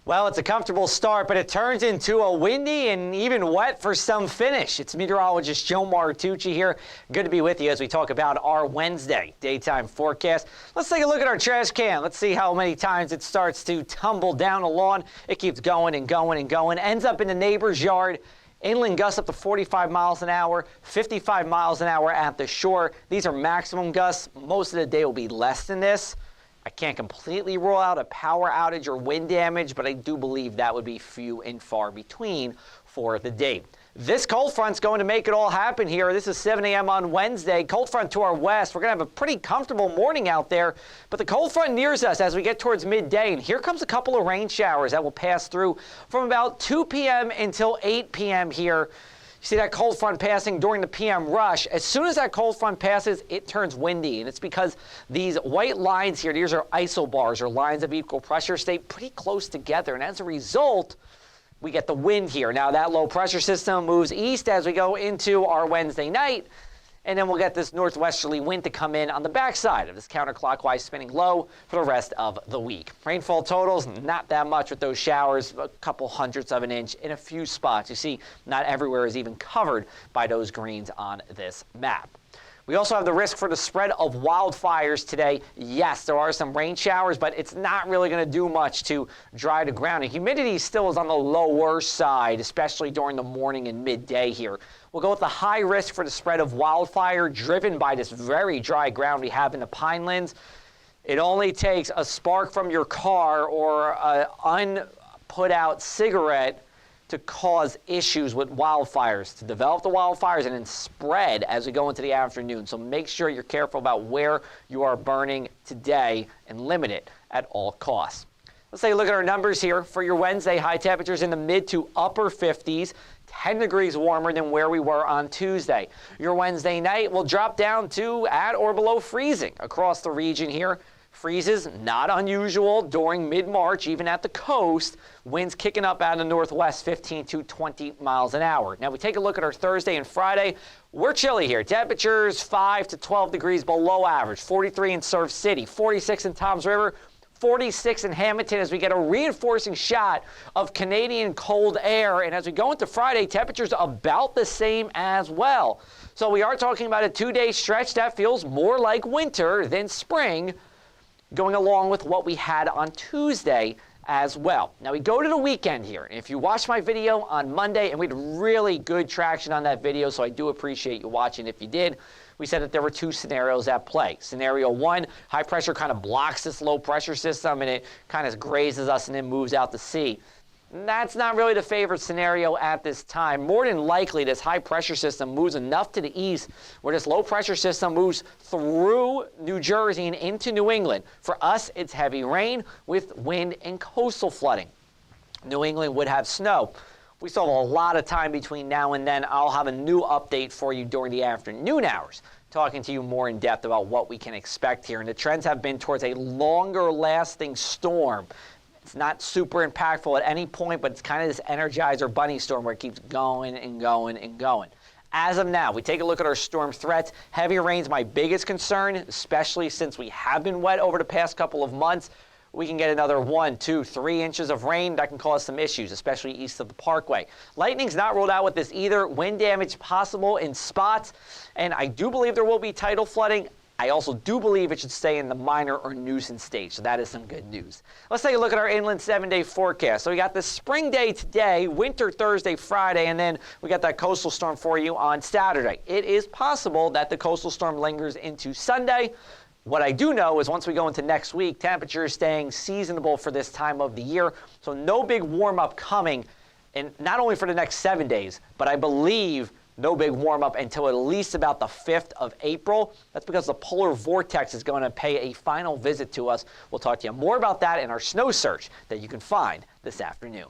Well, it's a comfortable start, but it turns into a windy and even wet for some finish. It's meteorologist Joe Martucci here. Good to be with you as we talk about our Wednesday daytime forecast. Let's take a look at our trash can. Let's see how many times it starts to tumble down the lawn. It keeps going and going and going, ends up in the neighbor's yard. Inland gusts up to 45 miles an hour, 55 miles an hour at the shore. These are maximum gusts. Most of the day will be less than this. I can't completely rule out a power outage or wind damage, but I do believe that would be few and far between for the day. This cold front's going to make it all happen here. This is 7 a.m. on Wednesday. Cold front to our west. We're going to have a pretty comfortable morning out there, but the cold front nears us as we get towards midday, and here comes a couple of rain showers that will pass through from about 2 p.m. until 8 p.m. here. You see that cold front passing during the PM rush. As soon as that cold front passes, it turns windy, and it's because these white lines here, these are isobars, or lines of equal pressure, stay pretty close together, and as a result, we get the wind here. Now, that low pressure system moves east as we go into our Wednesday night, and then we'll get this northwesterly wind to come in on the backside of this counterclockwise spinning low for the rest of the week. Rainfall totals, not that much with those showers, a couple hundredths of an inch in a few spots. You see, not everywhere is even covered by those greens on this map. We also have the risk for the spread of wildfires today. Yes, there are some rain showers, but it's not really going to do much to dry the ground. And humidity still is on the lower side, especially during the morning and midday here. We'll go with the high risk for the spread of wildfire driven by this very dry ground we have in the pinelands. It only takes a spark from your car or an unput out cigarette to cause issues with wildfires, to develop the wildfires and then spread as we go into the afternoon. So make sure you're careful about where you are burning today and limit it at all costs. Let's take a look at our numbers here for your Wednesday. High temperatures in the mid to upper 50s, 10 degrees warmer than where we were on Tuesday. Your Wednesday night will drop down to at or below freezing across the region here. Freezes, not unusual during mid-March, even at the coast. Winds kicking up out of the northwest, 15 to 20 miles an hour. Now, we take a look at our Thursday and Friday. We're chilly here. Temperatures 5 to 12 degrees below average. 43 in Surf City, 46 in Toms River, 46 in Hamilton as we get a reinforcing shot of Canadian cold air. And as we go into Friday, temperatures about the same as well. So we are talking about a 2-day stretch that feels more like winter than spring, going along with what we had on Tuesday as well. Now, we go to the weekend here. And if you watched my video on Monday, and we had really good traction on that video, so I do appreciate you watching if you did, we said that there were two scenarios at play. Scenario one, high pressure kind of blocks this low pressure system, and it kind of grazes us and then moves out to sea. That's not really the favorite scenario at this time. More than likely, this high pressure system moves enough to the east where this low pressure system moves through New Jersey and into New England. For us, it's heavy rain with wind and coastal flooding. New England would have snow. We still have a lot of time between now and then. I'll have a new update for you during the afternoon hours, talking to you more in depth about what we can expect here. And the trends have been towards a longer lasting storm. It's not super impactful at any point, but it's kind of this Energizer bunny storm where it keeps going and going and going. As of now, we take a look at our storm threats. Heavy rain's my biggest concern, especially since we have been wet over the past couple of months. We can get another 1, 2, 3 inches of rain. That can cause some issues, especially east of the Parkway. Lightning's not ruled out with this either. Wind damage possible in spots, and I do believe there will be tidal flooding. I also do believe it should stay in the minor or nuisance stage, so that is some good news. Let's take a look at our inland 7-day forecast. So we got the spring day today, winter Thursday, Friday, and then we got that coastal storm for you on Saturday. It is possible that the coastal storm lingers into Sunday. What I do know is once we go into next week, temperatures staying seasonable for this time of the year, so no big warm-up coming, and not only for the next 7 days, but I believe no big warm-up until at least about the 5th of April. That's because the polar vortex is going to pay a final visit to us. We'll talk to you more about that in our snow search that you can find this afternoon.